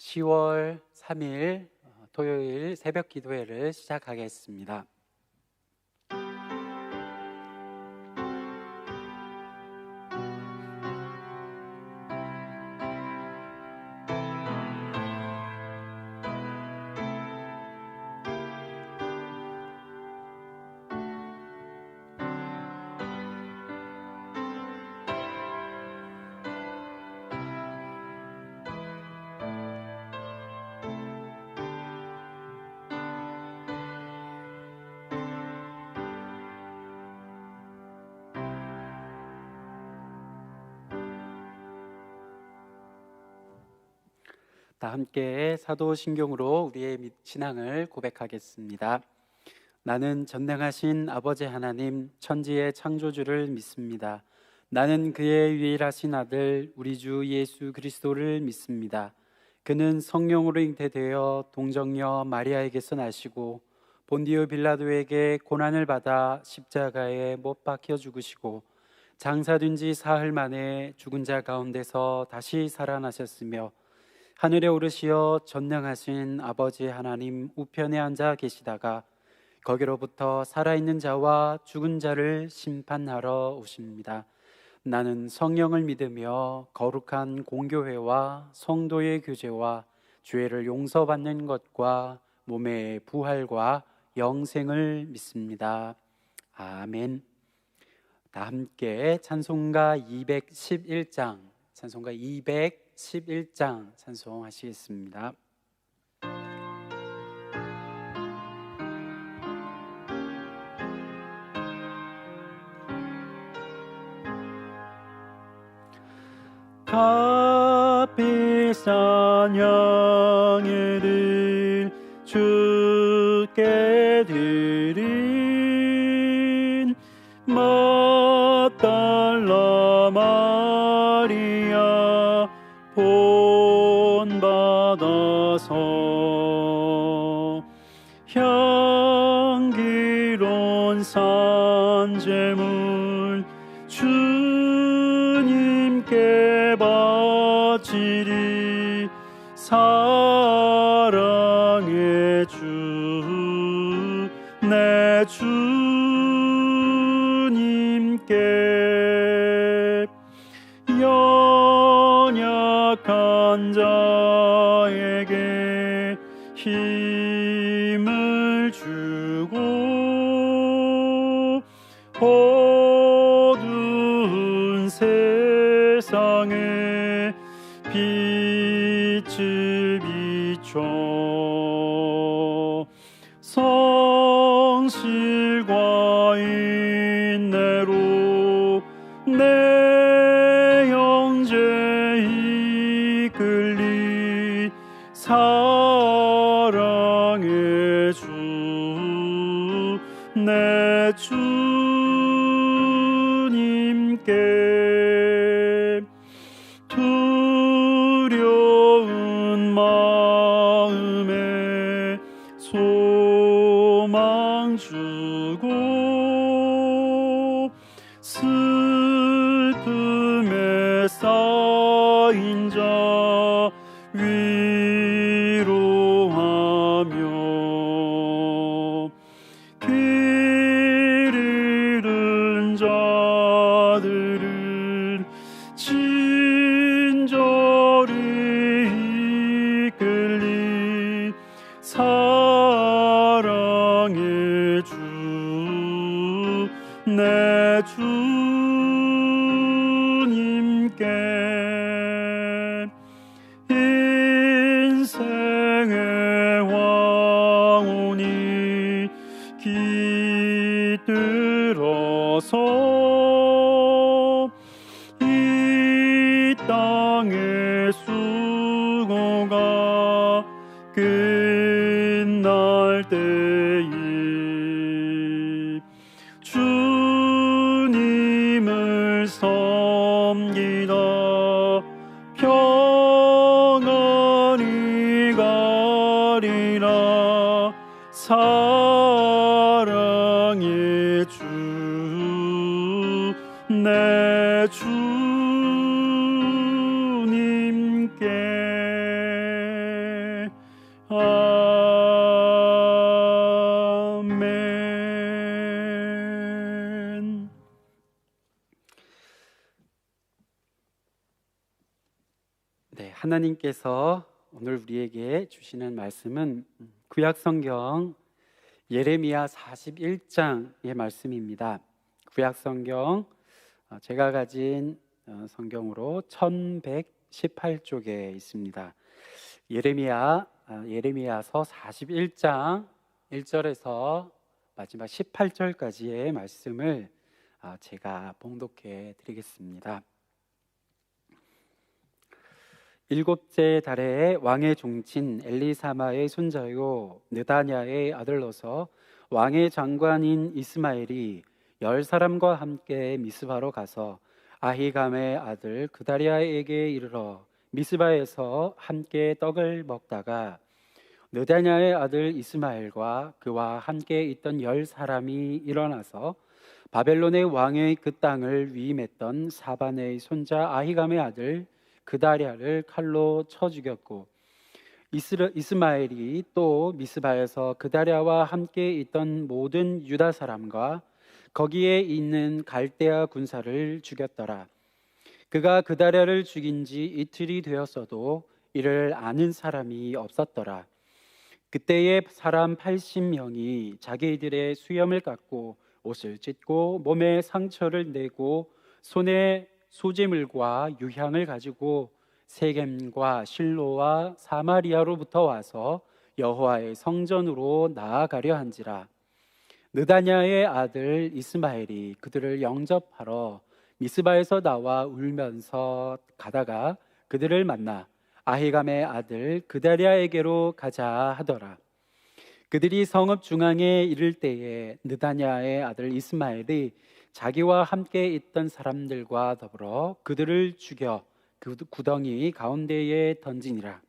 10월 3일 토요일 새벽 기도회를 시작하겠습니다. 다 함께 사도신경으로 우리의 신앙을 고백하겠습니다. 나는 전능하신 아버지 하나님 천지의 창조주를 믿습니다. 나는 그의 유일하신 아들 우리 주 예수 그리스도를 믿습니다. 그는 성령으로 잉태되어 동정녀 마리아에게서 나시고 본디오 빌라도에게 고난을 받아 십자가에 못 박혀 죽으시고 장사된 지 사흘 만에 죽은 자 가운데서 다시 살아나셨으며 하늘에 오르시어 전능하신 아버지 하나님 우편에 앉아 계시다가 거기로부터 살아있는 자와 죽은 자를 심판하러 오십니다. 나는 성령을 믿으며 거룩한 공교회와 성도의 교제와 죄를 용서받는 것과 몸의 부활과 영생을 믿습니다. 아멘. 다 함께 찬송가 211장 찬송하시겠습니다. 값비싼 양해를 주께 드린 맏달라 마리아 본받아서 향기로운 산제물 주님께 바치리. 사랑의 주 내 주님께 연약한 자에게 힘을 주고 어두운 세상에 빛을 비춰 성실과 인내로 내 형제 이끌리. 사랑의 주 내 주님께 두려운 마음에 소망 주고 슬픔에 쌓인 자 위로하며 길 잃은 자들을 친절히 이끌리. 사랑의 주 내 주님께 인생의 왕운이 깃들어서 이 땅의 수고가 끝날 때에 주님을 섬기다 평안히 가리라. 사랑의 주 내 주님께 하나님께서 오늘 우리에게 주시는 말씀은 구약 성경 예레미야 41장의 말씀입니다. 구약 성경 제가 가진 성경으로 1118쪽에 있습니다. 예레미야서 41장 1절에서 마지막 18절까지의 말씀을 제가 봉독해 드리겠습니다. 일곱째 달에 왕의 종친 엘리사마의 손자요 느다냐의 아들로서 왕의 장관인 이스마엘이 10사람과 함께 미스바로 가서 아히감의 아들 그다리아에게 이르러 미스바에서 함께 떡을 먹다가 느다냐의 아들 이스마엘과 그와 함께 있던 10사람이 일어나서 바벨론의 왕의 그 땅을 위임했던 사반의 손자 아히감의 아들 그다리아를 칼로 쳐 죽였고 이스마엘이 또 미스바에서 그다리아와 함께 있던 모든 유다 사람과 거기에 있는 갈대아 군사를 죽였더라. 그가 그다리아를 죽인 지 이틀이 되었어도 이를 아는 사람이 없었더라. 그때에 사람 80명이 자기들의 수염을 깎고 옷을 찢고 몸에 상처를 내고 손에 소재물과 유향을 가지고 세겜과 실로와 사마리아로부터 와서 여호와의 성전으로 나아가려 한지라. 느다냐의 아들 이스마엘이 그들을 영접하러 미스바에서 나와 울면서 가다가 그들을 만나 아히감의 아들 그다리아에게로 가자 하더라. 그들이 성읍 중앙에 이를 때에 느다냐의 아들 이스마엘이 자기와 함께 있던 사람들과 더불어 그들을 죽여 그 구덩이 가운데에 던지니라.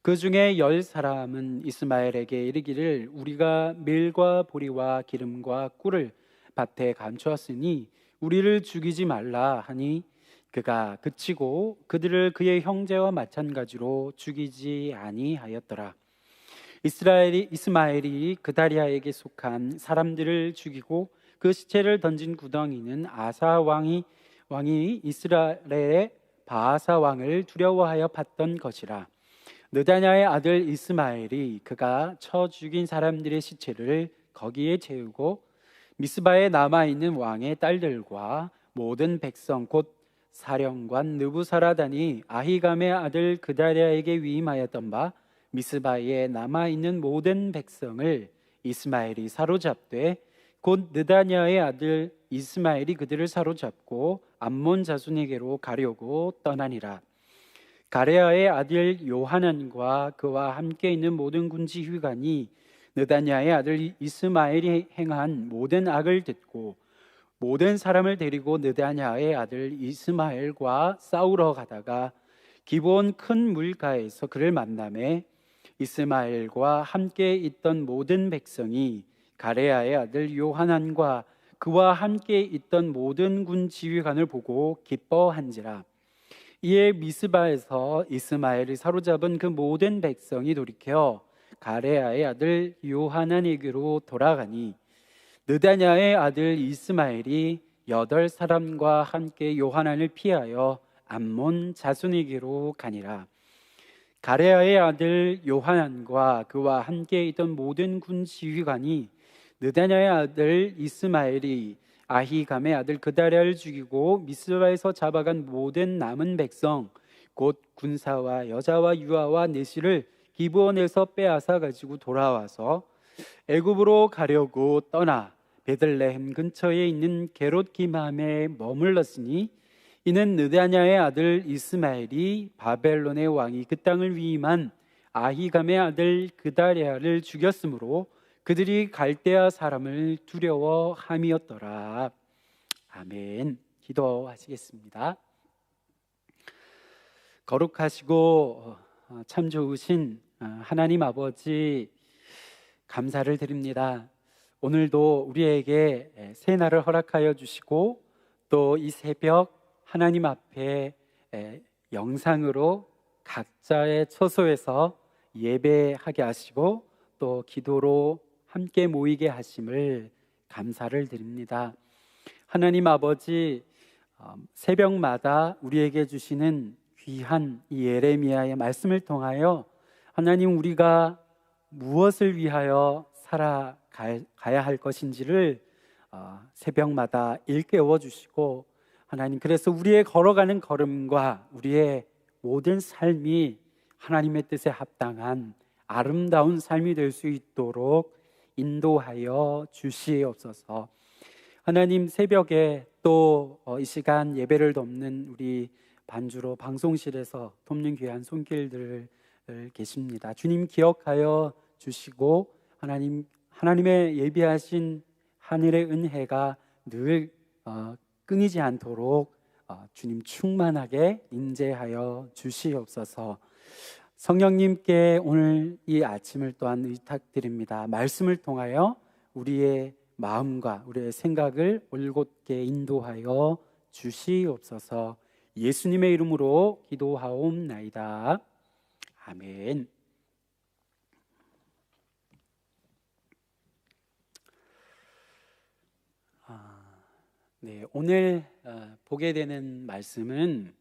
그 중에 10사람은 이스마엘에게 이르기를 우리가 밀과 보리와 기름과 꿀을 밭에 감추었으니 우리를 죽이지 말라 하니 그가 그치고 그들을 그의 형제와 마찬가지로 죽이지 아니하였더라. 이스마엘이 그다리아에게 속한 사람들을 죽이고 그 시체를 던진 구덩이는 아사 왕이 이스라엘의 바아사 왕을 두려워하여 팠던 것이라. 느다냐의 아들 이스마엘이 그가 쳐 죽인 사람들의 시체를 거기에 채우고 미스바에 남아있는 왕의 딸들과 모든 백성 곧 사령관 느부사라단이 아히감의 아들 그다리아에게 위임하였던 바 미스바에 남아있는 모든 백성을 이스마엘이 사로잡되 곧 느다냐의 아들 이스마엘이 그들을 사로잡고 암몬 자손에게로 가려고 떠나니라. 가레아의 아들 요하난과 그와 함께 있는 모든 군지휘관이 느다냐의 아들 이스마엘이 행한 모든 악을 듣고 모든 사람을 데리고 느다냐의 아들 이스마엘과 싸우러 가다가 기브온 큰 물가에서 그를 만나매 이스마엘과 함께 있던 모든 백성이 가레아의 아들 요하난과 그와 함께 있던 모든 군 지휘관을 보고 기뻐한지라. 이에 미스바에서 이스마엘이 사로잡은 그 모든 백성이 돌이켜 가레아의 아들 요하난에게로 돌아가니 느다냐의 아들 이스마엘이 8사람과 함께 요하난을 피하여 암몬 자손에게로 가니라. 가레아의 아들 요하난과 그와 함께 있던 모든 군 지휘관이 느다냐의 아들 이스마엘이 아히감의 아들 그다리아를 죽이고 미스바에서 잡아간 모든 남은 백성 곧 군사와 여자와 유아와 내시를 기브온에서 빼앗아 가지고 돌아와서 애굽으로 가려고 떠나 베들레헴 근처에 있는 게롯 기맘에 머물렀으니 이는 느다냐의 아들 이스마엘이 바벨론의 왕이 그 땅을 위임한 아히감의 아들 그다리아를 죽였으므로 그들이 갈대아 사람을 두려워함이었더라. 아멘. 기도하시겠습니다. 거룩하시고 참 좋으신 하나님 아버지, 감사를 드립니다. 오늘도 우리에게 새 날을 허락하여 주시고 또 이 새벽 하나님 앞에 영상으로 각자의 처소에서 예배하게 하시고 또 기도로 함께 모이게 하심을 감사를 드립니다. 하나님 아버지, 새벽마다 우리에게 주시는 귀한 이 예레미야의 말씀을 통하여 하나님, 우리가 무엇을 위하여 살아가야 할 것인지를 새벽마다 일깨워 주시고, 하나님, 그래서 우리의 걸어가는 걸음과 우리의 모든 삶이 하나님의 뜻에 합당한 아름다운 삶이 될 수 있도록 인도하여 주시옵소서. 하나님, 새벽에 또 이 시간 예배를 돕는 우리 반주로 방송실에서 돕는 귀한 손길들 계십니다. 주님 기억하여 주시고, 하나님의 예비하신 하늘의 은혜가 늘 끊이지 않도록 주님 충만하게 인재하여 주시옵소서. 성령님께 오늘 이 아침을 또한 의탁드립니다. 말씀을 통하여 우리의 마음과 우리의 생각을 올곧게 인도하여 주시옵소서. 예수님의 이름으로 기도하옵나이다. 아멘. 네, 오늘 보게 되는 말씀은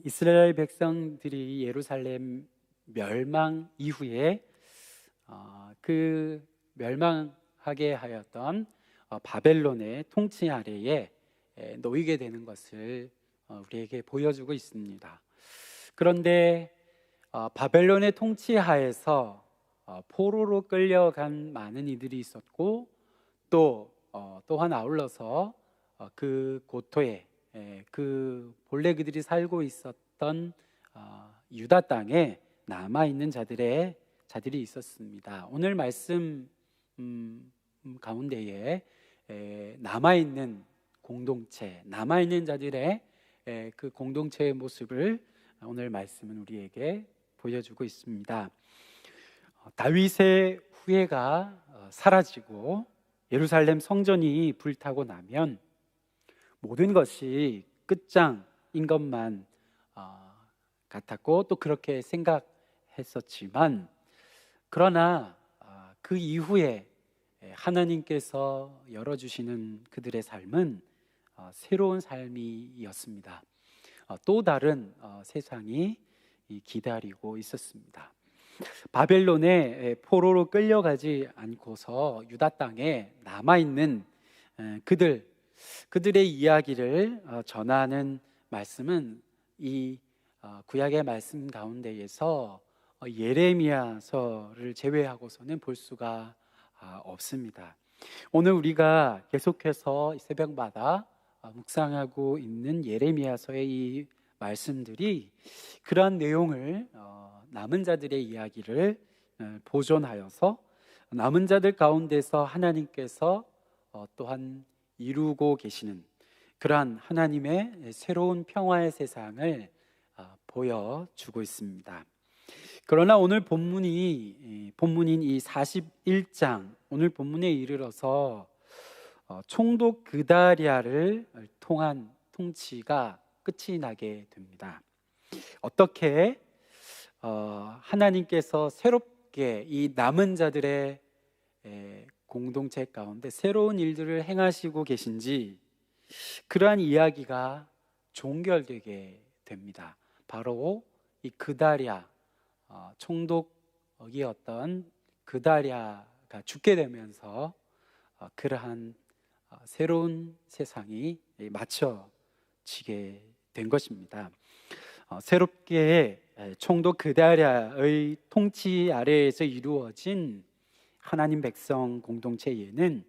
이스라엘 백성들이 예루살렘 멸망 이후에 그 멸망하게 하였던 바벨론의 통치 아래에 놓이게 되는 것을 우리에게 보여주고 있습니다. 그런데 바벨론의 통치하에서 포로로 끌려간 많은 이들이 있었고, 또한 아울러서 그 고토에 그 본래 그들이 살고 있었던 유다 땅에 남아있는 자들이 있었습니다. 오늘 말씀 가운데에 남아있는 공동체, 남아있는 자들의 그 공동체의 모습을 오늘 말씀은 우리에게 보여주고 있습니다. 다윗의 후예가 사라지고 예루살렘 성전이 불타고 나면 모든 것이 끝장인 것만 같았고, 또 그렇게 생각했었지만, 그러나 그 이후에 하나님께서 열어주시는 그들의 삶은 새로운 삶이었습니다. 또 다른 세상이 기다리고 있었습니다. 바벨론의 포로로 끌려가지 않고서 유다 땅에 남아있는 그들의 이야기를 전하는 말씀은 이 구약의 말씀 가운데에서 예레미야서를 제외하고서는 볼 수가 없습니다. 오늘 우리가 계속해서 새벽마다 묵상하고 있는 예레미야서의 이 말씀들이 그러한 내용을 남은 자들의 이야기를 보존하여서 남은 자들 가운데서 하나님께서 또한 이루고 계시는 그러한 하나님의 새로운 평화의 세상을 보여주고 있습니다. 그러나 오늘 본문인 이 41장, 오늘 본문에 이르러서 총독 그다랴를 통한 통치가 끝이 나게 됩니다. 어떻게 하나님께서 새롭게 이 남은 자들의 공동체 가운데 새로운 일들을 행하시고 계신지, 그러한 이야기가 종결되게 됩니다. 바로 이 그다랴, 총독이었던 그다랴가 죽게 되면서 그러한 새로운 세상이 맞춰지게 된 것입니다. 새롭게 총독 그다랴의 통치 아래에서 이루어진 하나님 백성 공동체에는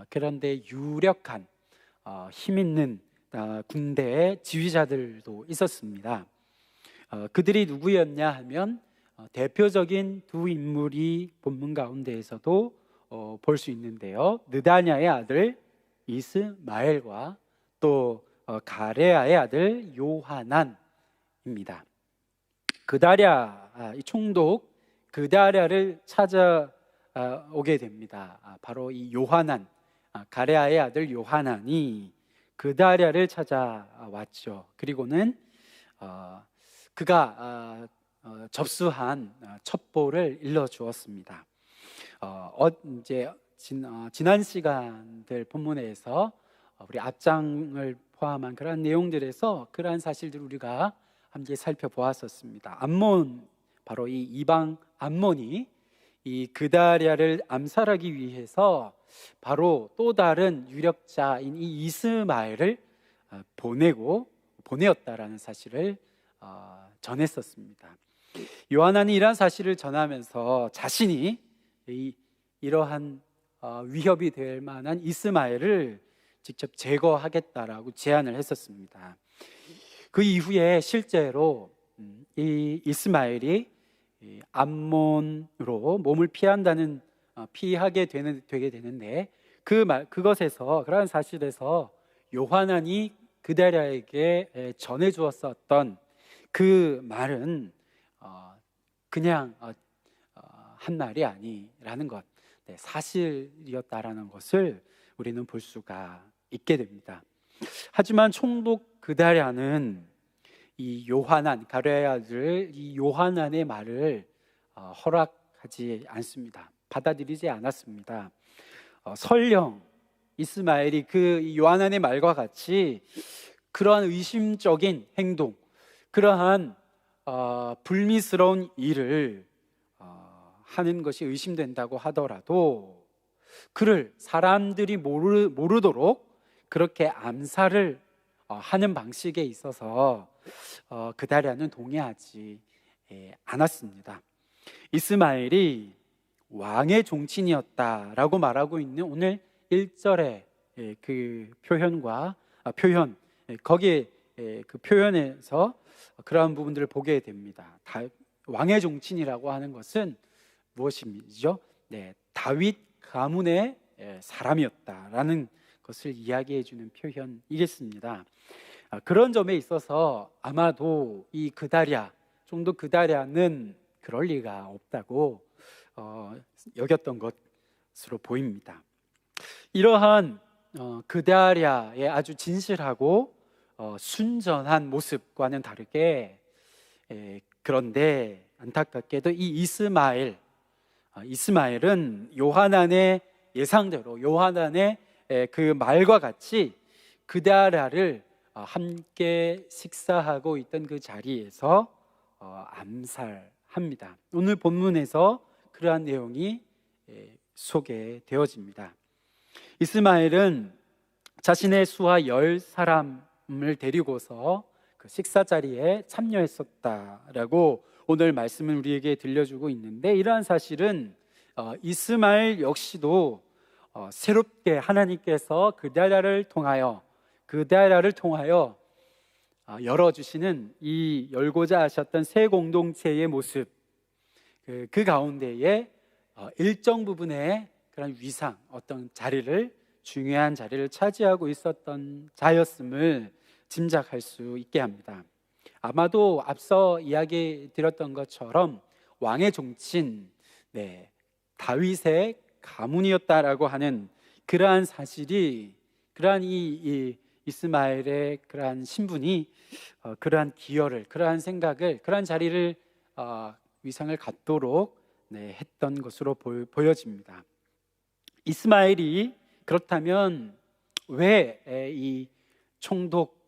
그런데 유력한 힘 있는 군대의 지휘자들도 있었습니다. 그들이 누구였냐 하면 대표적인 두 인물이 본문 가운데에서도 볼 수 있는데요, 느다냐의 아들 이스마엘과 또 가레아의 아들 요하난입니다. 그다랴, 이 총독 그다랴를 찾아오게 됩니다. 바로 이 요하난, 가레아의 아들 요하난이 그다랴를 찾아왔죠. 그리고는 그가 접수한 첩보를 일러주었습니다. 이제 지난 시간들 본문에서 우리 앞장을 포함한 그러한 내용들에서 그러한 사실들을 우리가 함께 살펴보았었습니다. 암몬, 바로 이 이방 암몬이 이 그다랴를 암살하기 위해서 바로 또 다른 유력자인 이 이스마엘을 보내었다라는 사실을 전했었습니다. 요한은 이러한 사실을 전하면서 자신이 이러한 위협이 될 만한 이스마엘을 직접 제거하겠다라고 제안을 했었습니다. 그 이후에 실제로 이 이스마엘이 암몬으로 몸을 피하게 되게 되는데 그것에서 그러한 사실에서 요한이 그다랴에게 전해 주었었던 그 말은 그냥 한 말이 아니라는 것, 사실이었다라는 것을 우리는 볼 수가 있게 됩니다. 하지만 총독 그다랴는 이 요하난, 가랴의 아들 이 요하난의 말을 허락하지 않습니다. 받아들이지 않았습니다. 설령 이스마엘이 그 요하난의 말과 같이 그러한 의심적인 행동, 그러한 불미스러운 일을 하는 것이 의심된다고 하더라도 그를 사람들이 모르도록 그렇게 암살을 하는 방식에 있어서 그다랴는 동의하지 않았습니다. 이스마엘이 왕의 종친이었다라고 말하고 있는 오늘 1절의 그 표현 거기에 그 표현에서 그러한 부분들을 보게 됩니다. 왕의 종친이라고 하는 것은 무엇이죠? 다윗 가문의 사람이었다라는 것을 이야기해 주는 표현이겠습니다. 그런 점에 있어서 아마도 이 총독 그다랴는 그럴 리가 없다고 여겼던 것으로 보입니다. 이러한 그다랴의 아주 진실하고 순전한 모습과는 다르게 그런데 안타깝게도 이 이스마엘은 요하난의 예상대로 요하난의 그 말과 같이 그다랴를 함께 식사하고 있던 그 자리에서 암살합니다. 오늘 본문에서 그러한 내용이 소개되어집니다. 이스마엘은 자신의 수하 10사람을 데리고서 그 식사 자리에 참여했었다라고 오늘 말씀은 우리에게 들려주고 있는데, 이러한 사실은 이스마엘 역시도 새롭게 하나님께서 그다랴를 통하여 열어주시는 이 열고자 하셨던 새 공동체의 모습, 그 가운데에 일정 부분의 그런 위상, 어떤 중요한 자리를 차지하고 있었던 자였음을 짐작할 수 있게 합니다. 아마도 앞서 이야기 드렸던 것처럼 왕의 종친, 다윗의 가문이었다라고 하는 그러한 사실이, 그러한 이 이스마엘의 그러한 신분이 그러한 기여를, 그러한 생각을, 그러한 자리를 위상을 갖도록 했던 것으로 보여집니다. 이스마엘이 그렇다면 왜 이 총독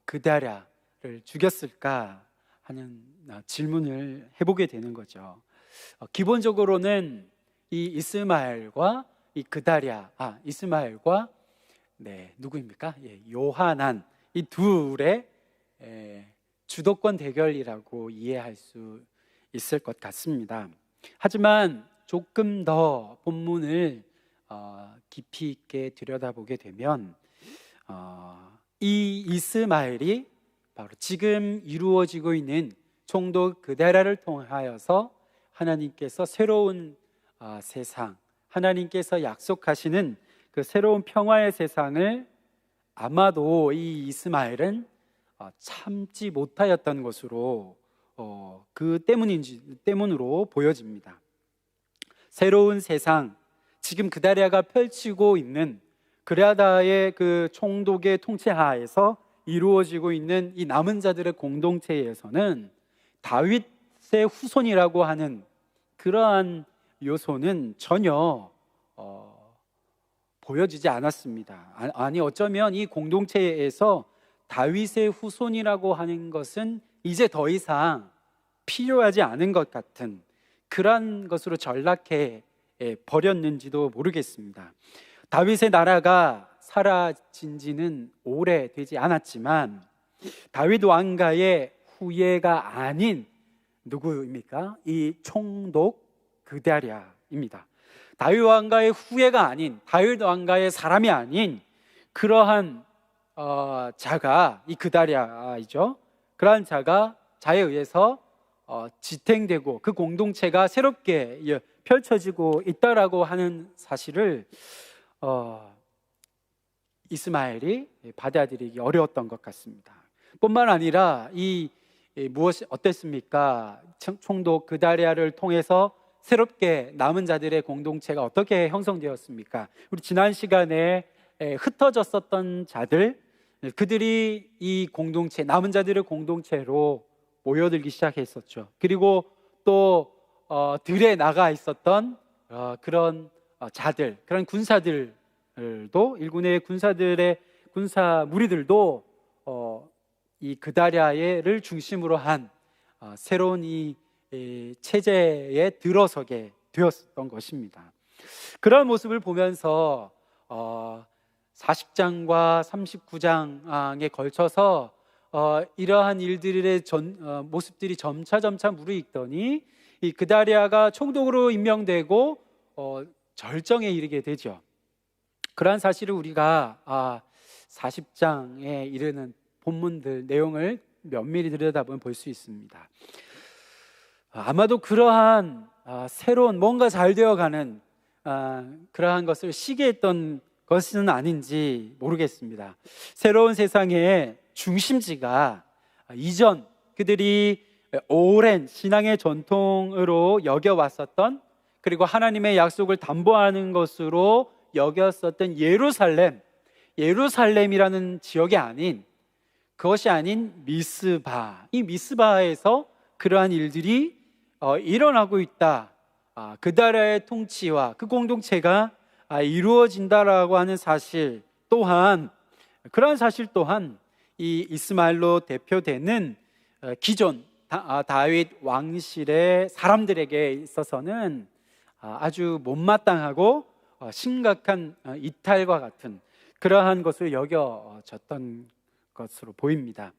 그다랴를 죽였을까 하는 질문을 해보게 되는 거죠. 기본적으로는 이 이스마엘과 이 이스마엘과 누구입니까? 요하난, 이 둘의 주도권 대결이라고 이해할 수 있을 것 같습니다. 하지만 조금 더 본문을 깊이 있게 들여다보게 되면 이 이스마엘이 바로 지금 이루어지고 있는 총독 그다랴를 통하여서 하나님께서 새로운 세상, 하나님께서 약속하시는 그 새로운 평화의 세상을 아마도 이 이스마엘은 참지 못하였던 것으로 그 때문으로 보여집니다. 새로운 세상, 지금 그다랴가 펼치고 있는 그라다의 그 총독의 통치하에서 이루어지고 있는 이 남은 자들의 공동체에서는 다윗의 후손이라고 하는 그러한 요소는 전혀 보여지지 않았습니다. 아니 어쩌면 이 공동체에서 다윗의 후손이라고 하는 것은 이제 더 이상 필요하지 않은 것 같은 그러한 것으로 전락해 버렸는지도 모르겠습니다. 다윗의 나라가 사라진 지는 오래되지 않았지만 다윗 왕가의 후예가 아닌 누구입니까? 이 총독 그다랴입니다. 다윗 왕가의 후예가 아닌, 다윗 왕가의 사람이 아닌 그러한 자가 이 그다랴이죠. 그러한 자에 의해서 지탱되고 그 공동체가 새롭게 펼쳐지고 있다라고 하는 사실을 이스마엘이 받아들이기 어려웠던 것 같습니다. 뿐만 아니라 무엇이 어땠습니까? 총독 그다랴를 통해서 새롭게 남은 자들의 공동체가 어떻게 형성되었습니까? 우리 지난 시간에 흩어졌었던 자들, 그들이 이 공동체, 남은 자들의 공동체로 모여들기 시작했었죠. 그리고 또 들에 나가 있었던 그런 자들, 그런 군사들도, 일군의 군사들의 군사 무리들도 이 그다랴를 중심으로 한 새로운 이 체제에 들어서게 되었던 것입니다. 그런 모습을 보면서 40장과 39장에 걸쳐서 이러한 일들의 모습들이 점차 무르익더니 이 그다랴가 총독으로 임명되고 절정에 이르게 되죠. 그러한 사실을 우리가 40장에 이르는 본문들 내용을 면밀히 들여다보면 볼 수 있습니다. 아마도 그러한 새로운 뭔가 잘 되어가는 그러한 것을 시기했던 것은 아닌지 모르겠습니다. 새로운 세상의 중심지가 이전 그들이 오랜 신앙의 전통으로 여겨왔었던, 그리고 하나님의 약속을 담보하는 것으로 여겼었던 예루살렘이라는 지역이 아닌, 그것이 아닌 미스바, 이 미스바에서 그러한 일들이 일어나고 있다. 그다랴의 통치와 그 공동체가 이루어진다라고 하는 사실 또한, 그러한 사실 또한 이 이스마엘로 대표되는 기존 다윗 왕실의 사람들에게 있어서는 아주 못마땅하고 심각한 이탈과 같은 그러한 것을 여겨졌던 것으로 보입니다.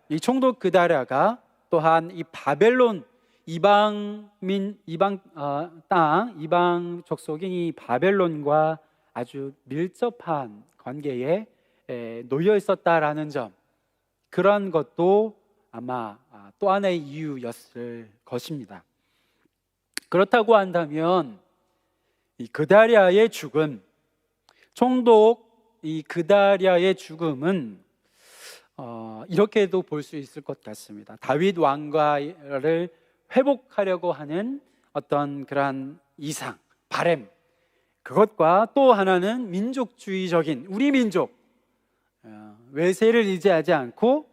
이 총독 그다랴가 또한 이 바벨론 이방 족속인 이 바벨론과 아주 밀접한 관계에 놓여 있었다라는 점, 그러한 것도 아마 또 하나의 이유였을 것입니다. 그렇다고 한다면 이 그다랴의 죽음, 총독 이 그다랴의 죽음은 이렇게도 볼 수 있을 것 같습니다. 다윗 왕가를 회복하려고 하는 어떤 그러한 이상, 바램, 그것과 또 하나는 민족주의적인 우리 민족, 외세를 의지하지 않고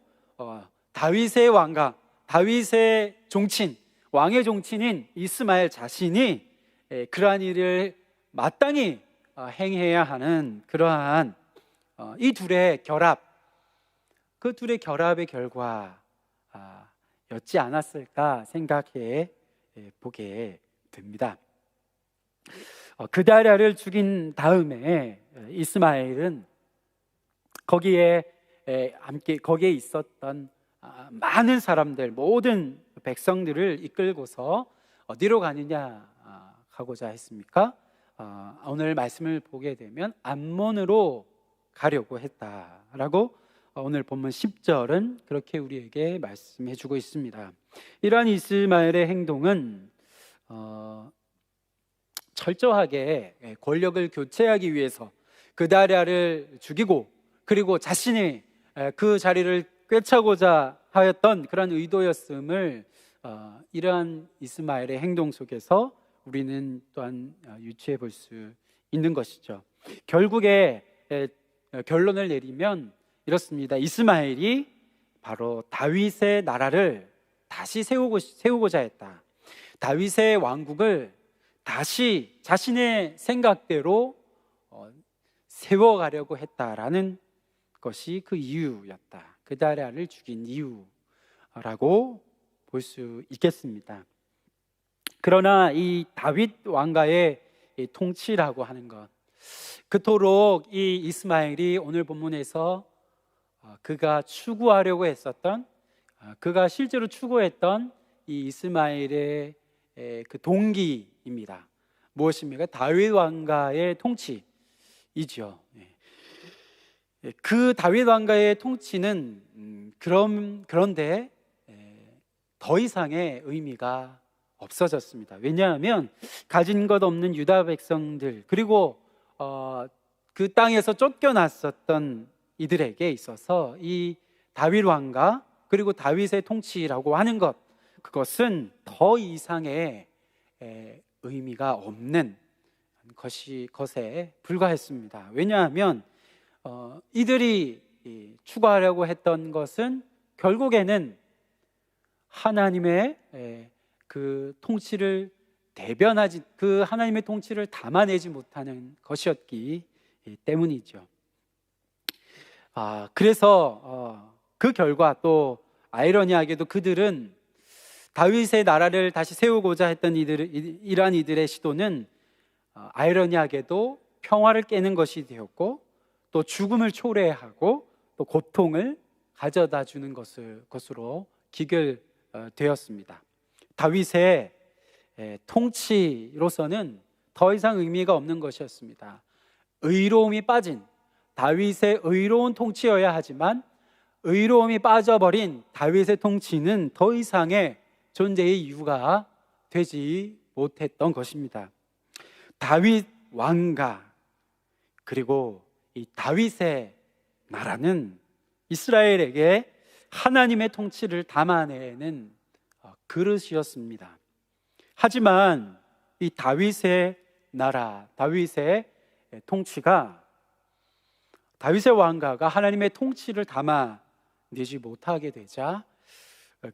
다윗의 왕가, 다윗의 종친, 왕의 종친인 이스마엘 자신이 그러한 일을 마땅히 행해야 하는 그러한 이 둘의 결합, 그 둘의 결합의 결과였지 않았을까 생각해 보게 됩니다. 그다랴를 죽인 다음에 이스마엘은 거기에 있었던 많은 사람들, 모든 백성들을 이끌고서 어디로 가느냐 가고자 했습니까? 오늘 말씀을 보게 되면 암몬으로 가려고 했다라고 오늘 본문 10절은 그렇게 우리에게 말씀해 주고 있습니다. 이러한 이스마엘의 행동은 철저하게 권력을 교체하기 위해서 그다랴를 죽이고, 그리고 자신이 그 자리를 꿰차고자 하였던 그런 의도였음을 이러한 이스마엘의 행동 속에서 우리는 또한 유추해 볼 수 있는 것이죠. 결국에 결론을 내리면 이렇습니다. 이스마엘이 바로 다윗의 나라를 다시 세우고자 했다. 다윗의 왕국을 다시 자신의 생각대로 세워가려고 했다라는 것이 그 이유였다. 그다랴를 죽인 이유라고 볼 수 있겠습니다. 그러나 이 다윗 왕가의 이 통치라고 하는 것, 그토록 이 이스마엘이 오늘 본문에서 그가 추구하려고 했었던, 그가 실제로 추구했던 이 이스마엘의 그 동기입니다. 무엇입니까? 다윗 왕가의 통치이죠. 그 다윗 왕가의 통치는 그런데 더 이상의 의미가 없어졌습니다. 왜냐하면 가진 것 없는 유다 백성들, 그리고 그 땅에서 쫓겨났었던 이들에게 있어서 이 다윗 왕가 그리고 다윗의 통치라고 하는 것, 그것은 더 이상의 의미가 없는 것에 불과했습니다. 왜냐하면 이들이 추구하려고 했던 것은 결국에는 하나님의 그 통치를 대변하지, 그 하나님의 통치를 담아내지 못하는 것이었기 때문이죠. 그래서 그 결과, 또 아이러니하게도 그들은 다윗의 나라를 다시 세우고자 했던 이러한 이들의 시도는 아이러니하게도 평화를 깨는 것이 되었고, 또 죽음을 초래하고 또 고통을 가져다 주는 것으로 기결되었습니다. 다윗의 통치로서는 더 이상 의미가 없는 것이었습니다. 의로움이 빠진 다윗의 의로운 통치여야 하지만, 의로움이 빠져버린 다윗의 통치는 더 이상의 존재의 이유가 되지 못했던 것입니다. 다윗 왕가 그리고 이 다윗의 나라는 이스라엘에게 하나님의 통치를 담아내는 그릇이었습니다. 하지만 이 다윗의 나라, 다윗의 통치가, 다윗의 왕가가 하나님의 통치를 담아내지 못하게 되자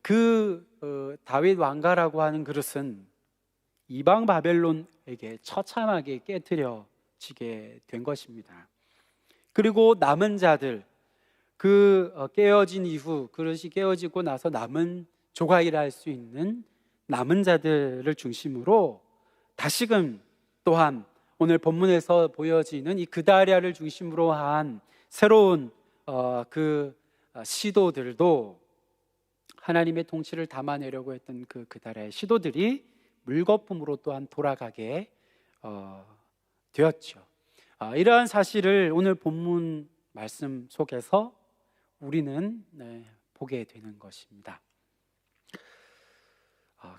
그 다윗 왕가라고 하는 그릇은 이방 바벨론에게 처참하게 깨트려지게 된 것입니다. 그리고 남은 자들, 깨어진 이후, 그릇이 깨어지고 나서 남은 조각이라 할 수 있는 남은 자들을 중심으로 다시금 또한 오늘 본문에서 보여지는 이 그다랴를 중심으로 한 새로운 그 시도들도, 하나님의 통치를 담아내려고 했던 그 그다랴의 시도들이 물거품으로 또한 돌아가게 되었죠. 이러한 사실을 오늘 본문 말씀 속에서 우리는 보게 되는 것입니다.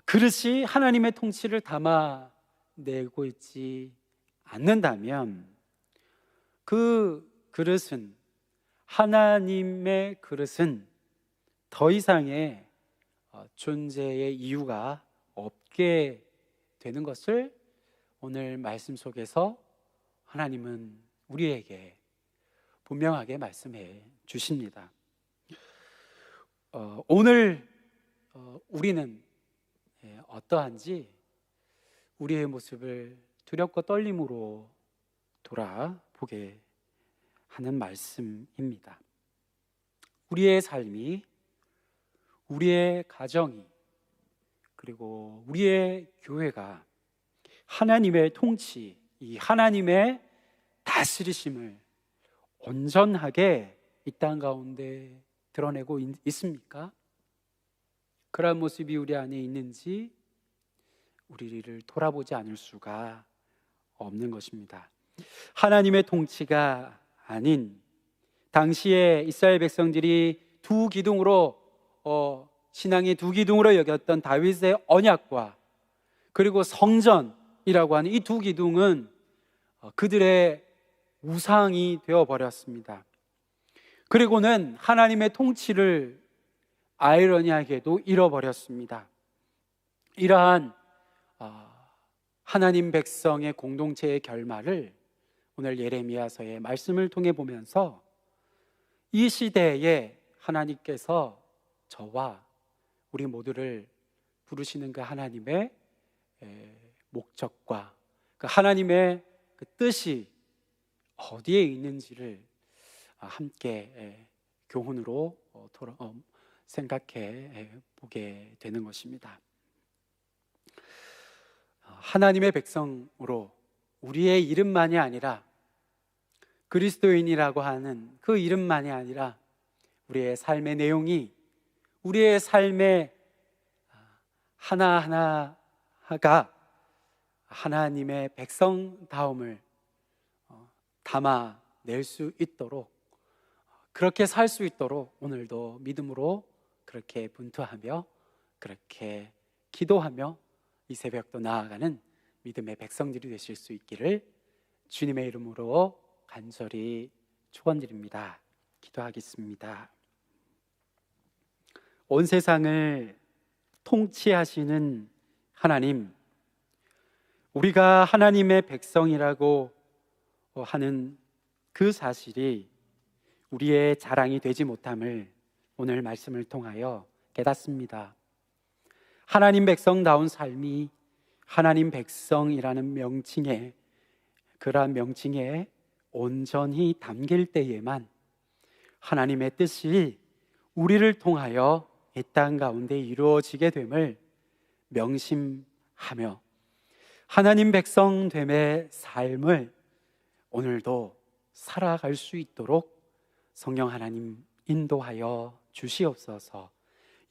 그릇이 하나님의 통치를 담아내고 있지 않는다면 그 그릇은, 하나님의 그릇은 더 이상의 존재의 이유가 없게 되는 것을 오늘 말씀 속에서 하나님은 우리에게 분명하게 말씀해 주십니다. 오늘 우리는 어떠한지 우리의 모습을 두렵고 떨림으로 돌아보게 하는 말씀입니다. 우리의 삶이, 우리의 가정이, 그리고 우리의 교회가 하나님의 통치, 이 하나님의 다스리심을 온전하게 이 땅 가운데 드러내고 있습니까? 그런 모습이 우리 안에 있는지 우리를 돌아보지 않을 수가 없는 것입니다. 하나님의 통치가 아닌, 당시에 이스라엘 백성들이 두 기둥으로, 신앙의 두 기둥으로 여겼던 다윗의 언약과 그리고 성전이라고 하는 이 두 기둥은 그들의 우상이 되어버렸습니다. 그리고는 하나님의 통치를 아이러니하게도 잃어버렸습니다. 이러한 하나님 백성의 공동체의 결말을 오늘 예레미야서의 말씀을 통해 보면서 이 시대에 하나님께서 저와 우리 모두를 부르시는 그 하나님의 목적과 그 하나님의 그 뜻이 어디에 있는지를 함께 교훈으로 생각해 보게 되는 것입니다. 하나님의 백성으로 우리의 이름만이 아니라 그리스도인이라고 하는 그 이름만이 아니라 우리의 삶의 내용이 우리의 삶의 하나하나가 하나님의 백성다움을 담아낼 수 있도록, 그렇게 살 수 있도록 오늘도 믿음으로 그렇게 분투하며 그렇게 기도하며 이 새벽도 나아가는 믿음의 백성들이 되실 수 있기를 주님의 이름으로 간절히 축원드립니다. 기도하겠습니다. 온 세상을 통치하시는 하나님, 우리가 하나님의 백성이라고 하는 그 사실이 우리의 자랑이 되지 못함을 오늘 말씀을 통하여 깨닫습니다. 하나님 백성다운 삶이 하나님 백성이라는 명칭에, 그러한 명칭에 온전히 담길 때에만 하나님의 뜻이 우리를 통하여 이 땅 가운데 이루어지게 됨을 명심하며 하나님 백성됨의 삶을 오늘도 살아갈 수 있도록 성령 하나님 인도하여 주시옵소서.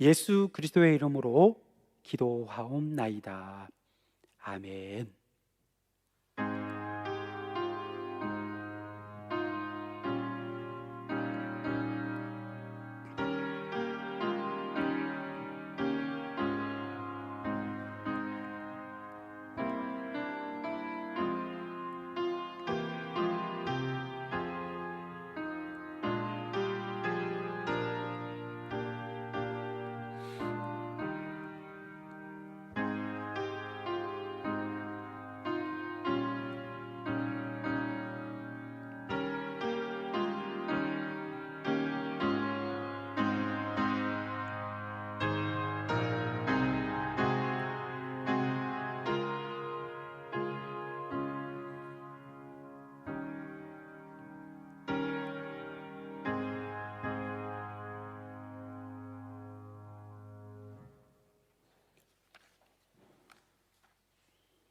예수 그리스도의 이름으로 기도하옵나이다. 아멘.